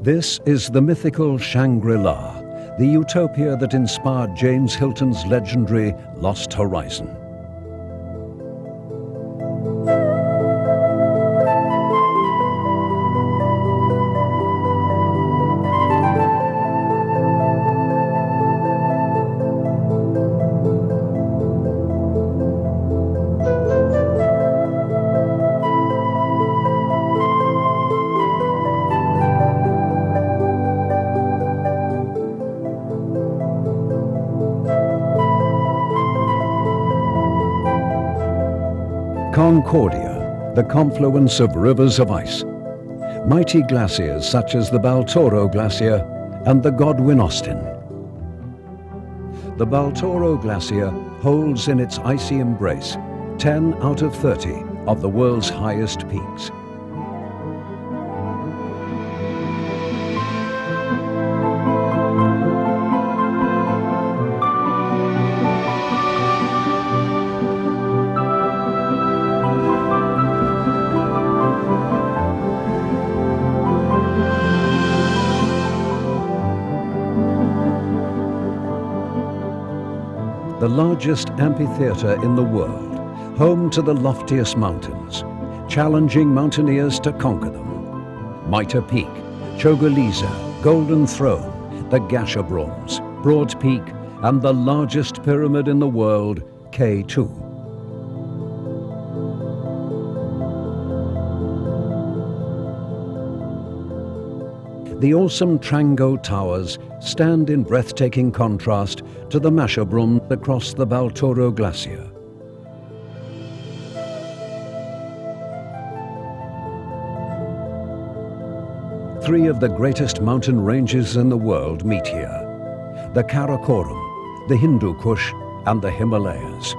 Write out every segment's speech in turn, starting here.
This is the mythical Shangri-La, the utopia that inspired James Hilton's legendary Lost Horizon. Concordia, the confluence of rivers of ice. Mighty glaciers such as the Baltoro Glacier and the Godwin Austen. The Baltoro Glacier holds in its icy embrace 10 out of 30 of the world's highest peaks. The largest amphitheater in the world, home to the loftiest mountains, challenging mountaineers to conquer them. Mitre Peak, Chogolisa, Golden Throne, the Gasherbruns, Broad Peak, and the largest pyramid in the world, K2. The awesome Trango Towers stand in breathtaking contrast to the Masherbrum across the Baltoro Glacier. Three of the greatest mountain ranges in the world meet here: the Karakoram, the Hindu Kush, and the Himalayas.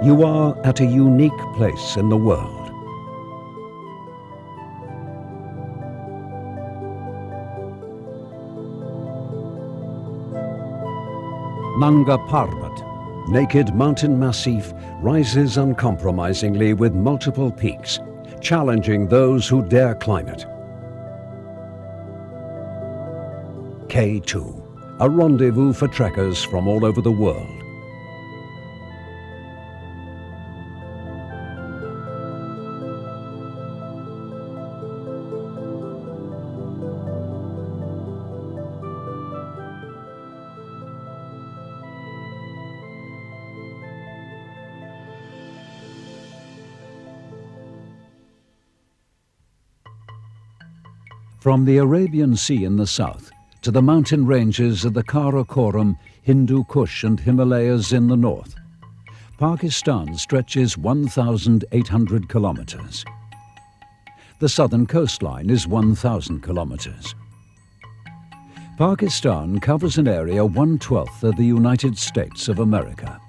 You are at a unique place in the world. Nanga Parbat, naked mountain massif, rises uncompromisingly with multiple peaks, challenging those who dare climb it. K2, a rendezvous for trekkers from all over the world. From the Arabian Sea in the south to the mountain ranges of the Karakoram, Hindu Kush and Himalayas in the north, Pakistan stretches 1,800 kilometers. The southern coastline is 1,000 kilometers. Pakistan covers an area 1/12 of the United States of America.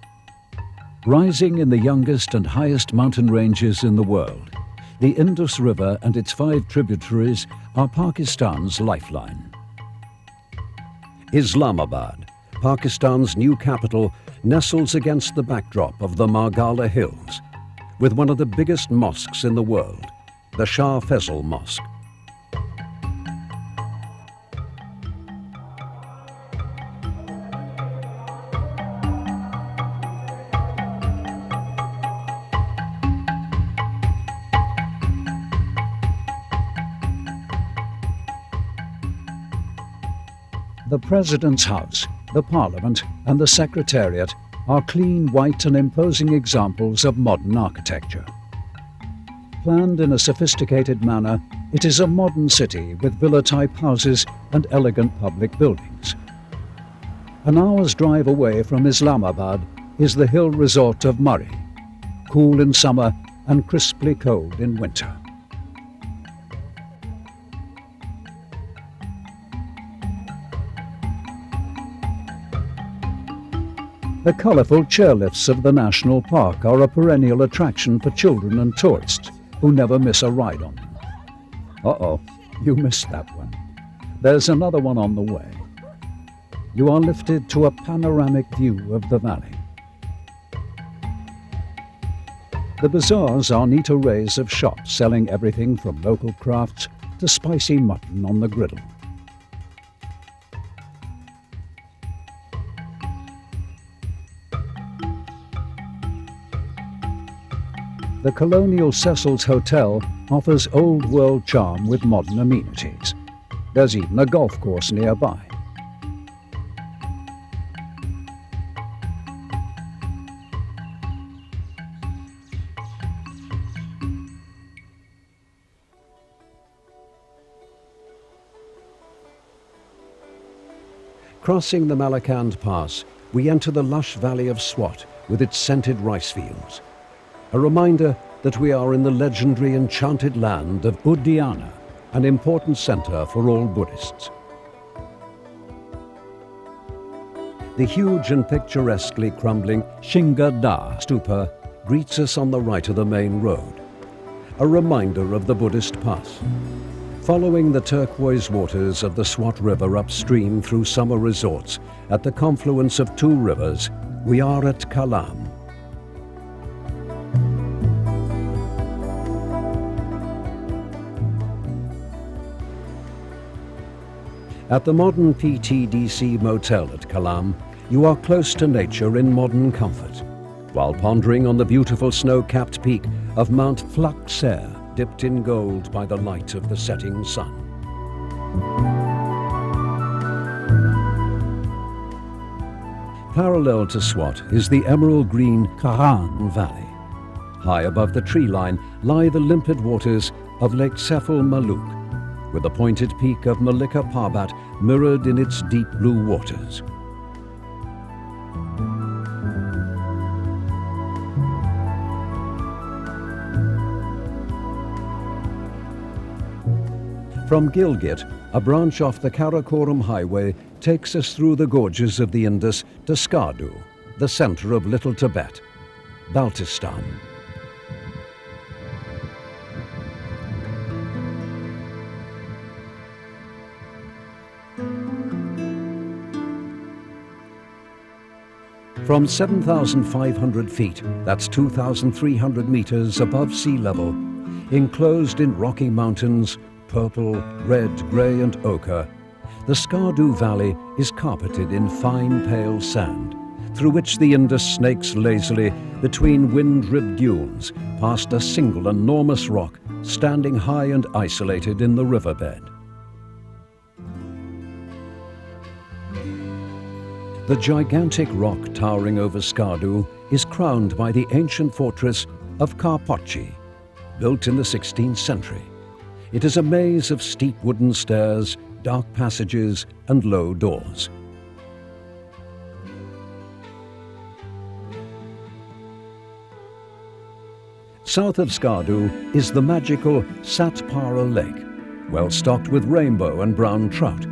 Rising in the youngest and highest mountain ranges in the world, the Indus River and its 5 tributaries are Pakistan's lifeline. Islamabad, Pakistan's new capital, nestles against the backdrop of the Margala Hills, with one of the biggest mosques in the world, the Shah Faisal Mosque. The President's House, the Parliament and the Secretariat are clean, white and imposing examples of modern architecture. Planned in a sophisticated manner, it is a modern city with villa-type houses and elegant public buildings. An hour's drive away from Islamabad is the hill resort of Murree, cool in summer and crisply cold in winter. The colourful chairlifts of the national park are a perennial attraction for children and tourists who never miss a ride on them. Uh-oh, you missed that one. There's another one on the way. You are lifted to a panoramic view of the valley. The bazaars are neat arrays of shops selling everything from local crafts to spicy mutton on the griddle. The colonial Cecil's Hotel offers old-world charm with modern amenities. There's even a golf course nearby. Crossing the Malakand Pass, we enter the lush valley of Swat with its scented rice fields. A reminder that we are in the legendary enchanted land of Udayana, an important center for all Buddhists. The huge and picturesquely crumbling Shinga-da stupa greets us on the right of the main road, a reminder of the Buddhist past. Following the turquoise waters of the Swat River upstream through summer resorts at the confluence of two rivers, we are at Kalam. At the modern PTDC motel at Kalam, you are close to nature in modern comfort, while pondering on the beautiful snow-capped peak of Mount Flakser, dipped in gold by the light of the setting sun. Parallel to Swat is the emerald green Kahan Valley. High above the tree line lie the limpid waters of Lake Sefel Maluk, with the pointed peak of Malika Parbat mirrored in its deep blue waters. From Gilgit, a branch off the Karakoram Highway takes us through the gorges of the Indus to Skardu, the center of Little Tibet, Baltistan. From 7,500 feet, that's 2,300 meters above sea level, enclosed in rocky mountains, purple, red, grey and ochre, the Skardu Valley is carpeted in fine pale sand, through which the Indus snakes lazily between wind-ribbed dunes, past a single enormous rock standing high and isolated in the riverbed. The gigantic rock towering over Skardu is crowned by the ancient fortress of Karpochi, built in the 16th century. It is a maze of steep wooden stairs, dark passages, and low doors. South of Skardu is the magical Satpara Lake, well stocked with rainbow and brown trout.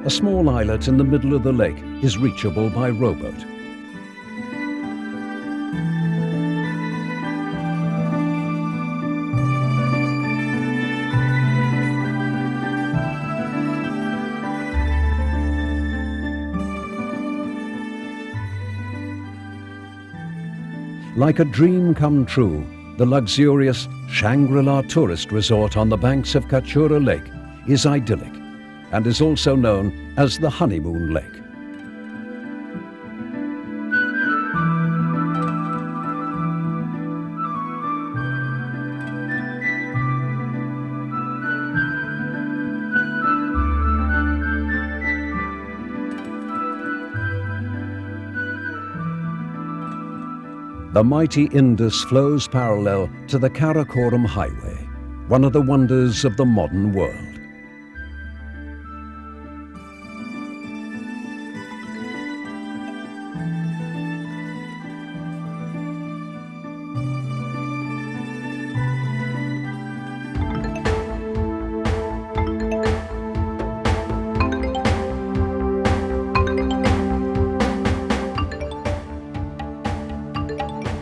A small islet in the middle of the lake is reachable by rowboat. Like a dream come true, the luxurious Shangri-La tourist resort on the banks of Kachura Lake is idyllic and is also known as the Honeymoon Lake. The mighty Indus flows parallel to the Karakoram Highway, one of the wonders of the modern world.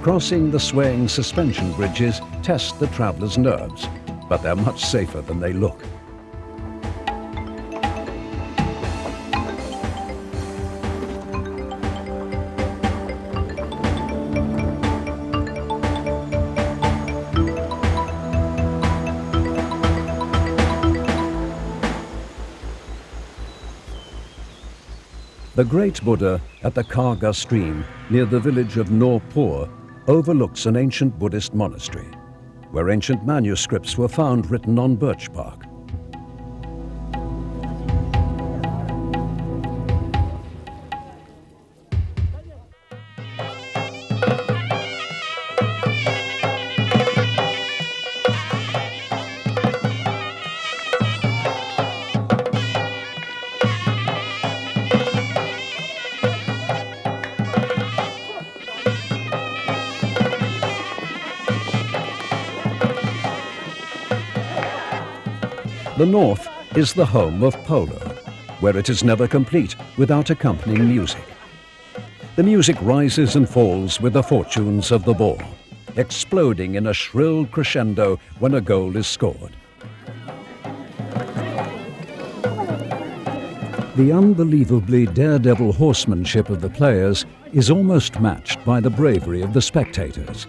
Crossing the swaying suspension bridges tests the traveller's nerves, but they're much safer than they look. The great Buddha at the Karga stream near the village of Nurpur overlooks an ancient Buddhist monastery, where ancient manuscripts were found written on birch bark. The north is the home of polo, where it is never complete without accompanying music. The music rises and falls with the fortunes of the ball, exploding in a shrill crescendo when a goal is scored. The unbelievably daredevil horsemanship of the players is almost matched by the bravery of the spectators,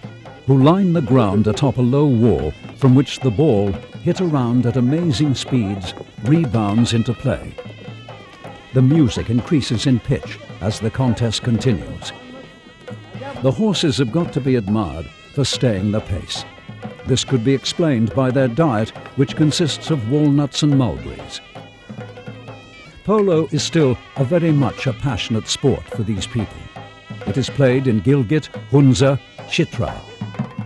who line the ground atop a low wall from which the ball, hit around at amazing speeds, rebounds into play. The music increases in pitch as the contest continues. The horses have got to be admired for staying the pace. This could be explained by their diet, which consists of walnuts and mulberries. Polo is still very much a passionate sport for these people. It is played in Gilgit, Hunza, Chitral,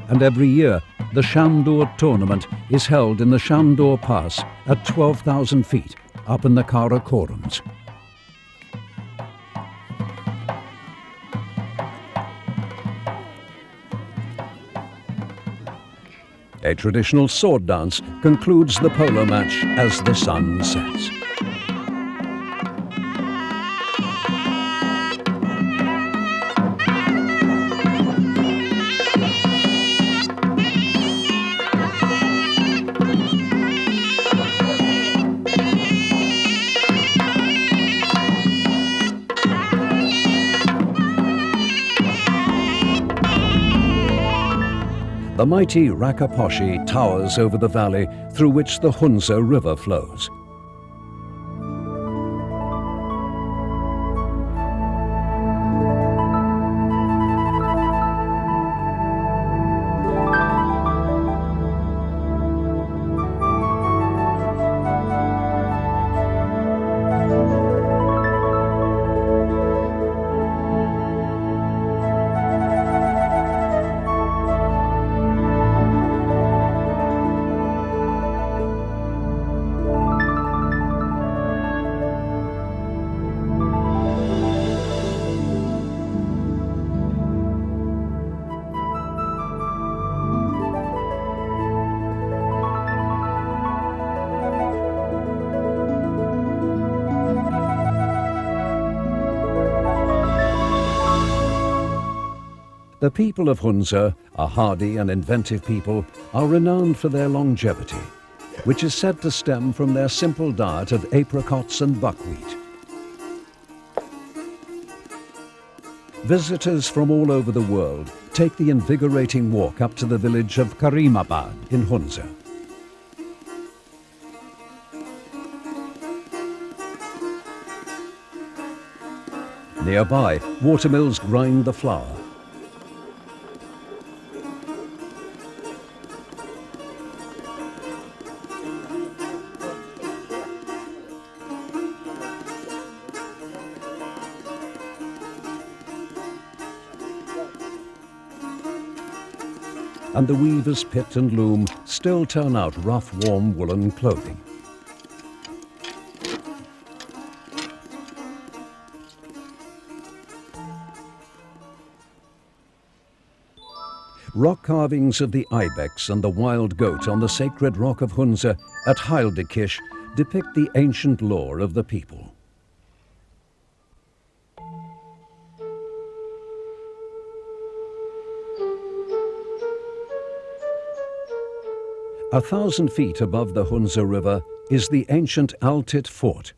and every year the Shandur tournament is held in the Shandur Pass at 12,000 feet up in the Karakorums. A traditional sword dance concludes the polo match as the sun sets. The mighty Rakaposhi towers over the valley through which the Hunza River flows. The people of Hunza, a hardy and inventive people, are renowned for their longevity, which is said to stem from their simple diet of apricots and buckwheat. Visitors from all over the world take the invigorating walk up to the village of Karimabad in Hunza. Nearby, watermills grind the flour. And the weaver's pit and loom still turn out rough, warm woolen clothing. Rock carvings of the ibex and the wild goat on the sacred rock of Hunza at Heildekish depict the ancient lore of the people. 1,000 feet above the Hunza River is the ancient Altit Fort.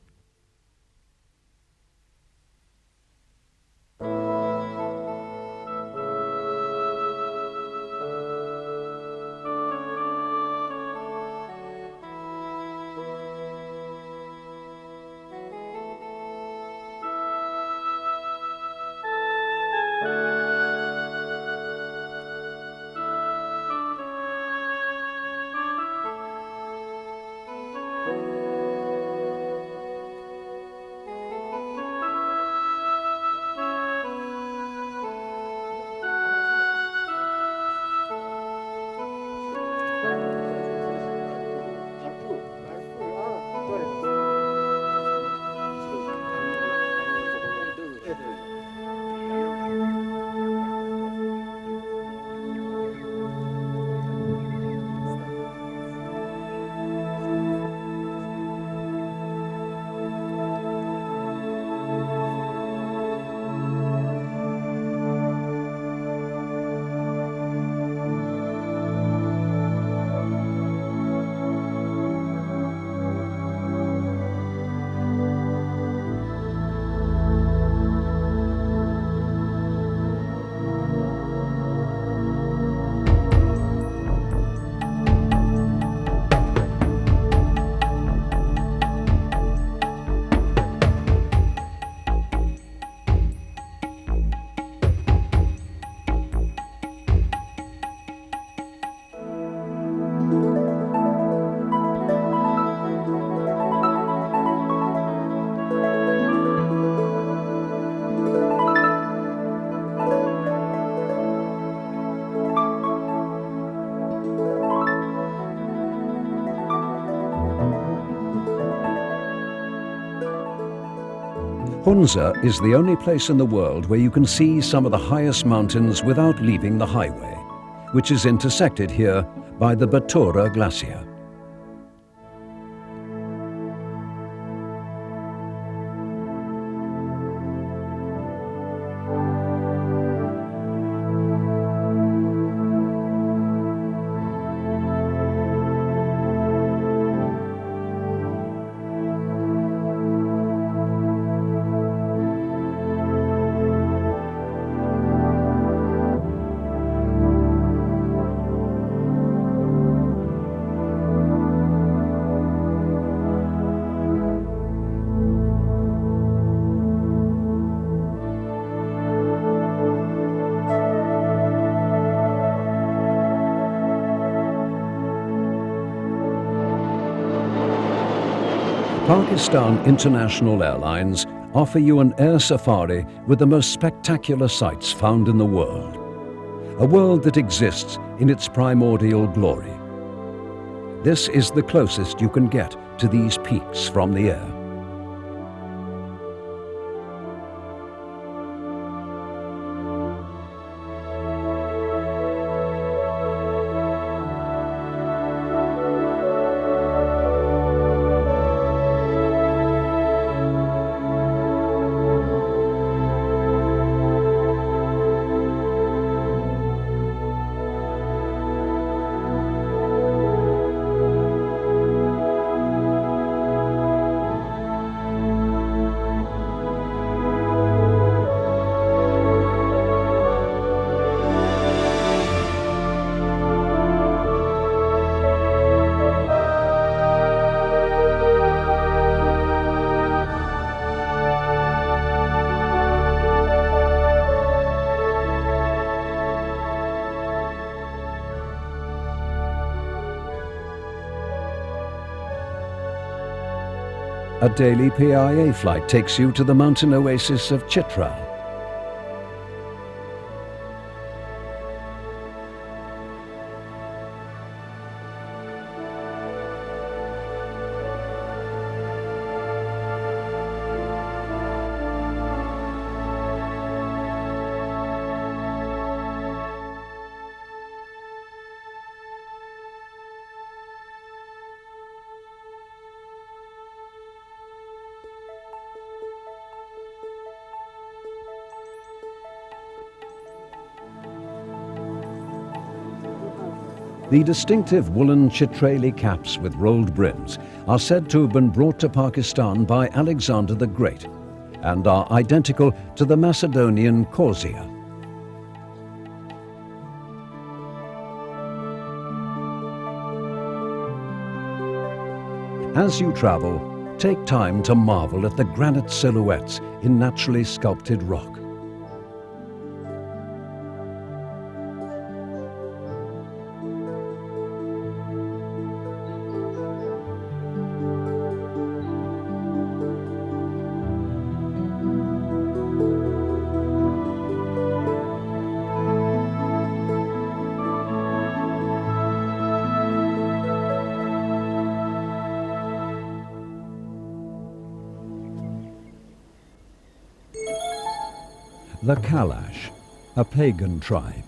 Hunza is the only place in the world where you can see some of the highest mountains without leaving the highway, which is intersected here by the Batura Glacier. Pakistan International Airlines offer you an air safari with the most spectacular sights found in the world. A world that exists in its primordial glory. This is the closest you can get to these peaks from the air. A daily PIA flight takes you to the mountain oasis of Chitral. The distinctive woolen chitrali caps with rolled brims are said to have been brought to Pakistan by Alexander the Great and are identical to the Macedonian corsia. As you travel, take time to marvel at the granite silhouettes in naturally sculpted rock. The Kalash, a pagan tribe.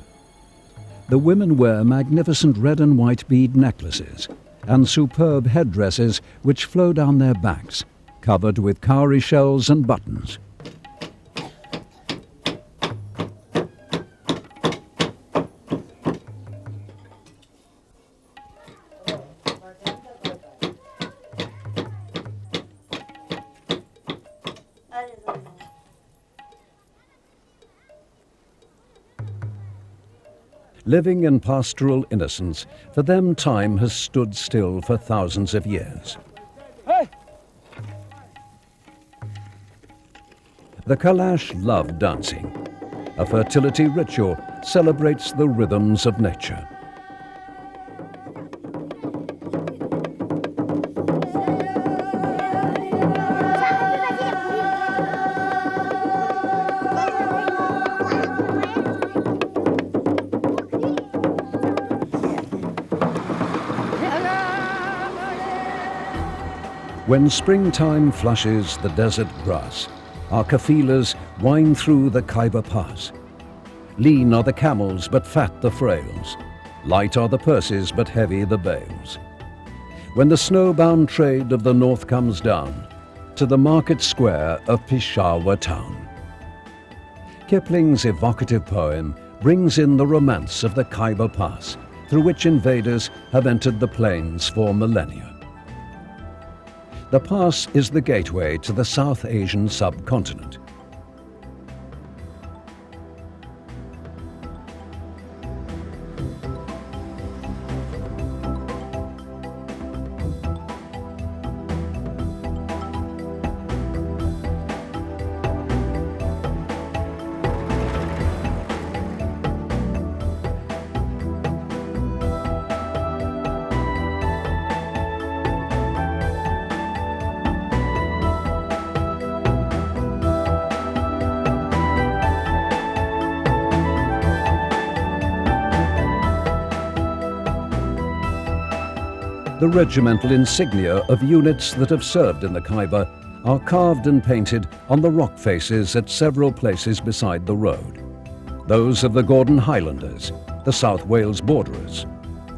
The women wear magnificent red and white bead necklaces and superb headdresses which flow down their backs, covered with cowrie shells and buttons. Living in pastoral innocence, for them time has stood still for thousands of years. Hey! The Kalash love dancing. A fertility ritual celebrates the rhythms of nature. When springtime flushes the desert grass, our kafilas wind through the Khyber Pass. Lean are the camels, but fat the frails. Light are the purses, but heavy the bales. When the snowbound trade of the north comes down to the market square of Peshawar town. Kipling's evocative poem brings in the romance of the Khyber Pass, through which invaders have entered the plains for millennia. The pass is the gateway to the South Asian subcontinent. The regimental insignia of units that have served in the Khyber are carved and painted on the rock faces at several places beside the road. Those of the Gordon Highlanders, the South Wales Borderers,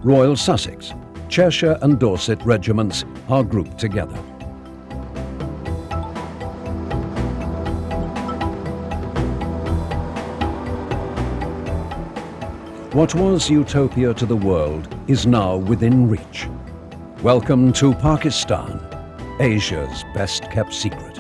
Royal Sussex, Cheshire and Dorset regiments are grouped together. What was utopia to the world is now within reach. Welcome to Pakistan, Asia's best-kept secret.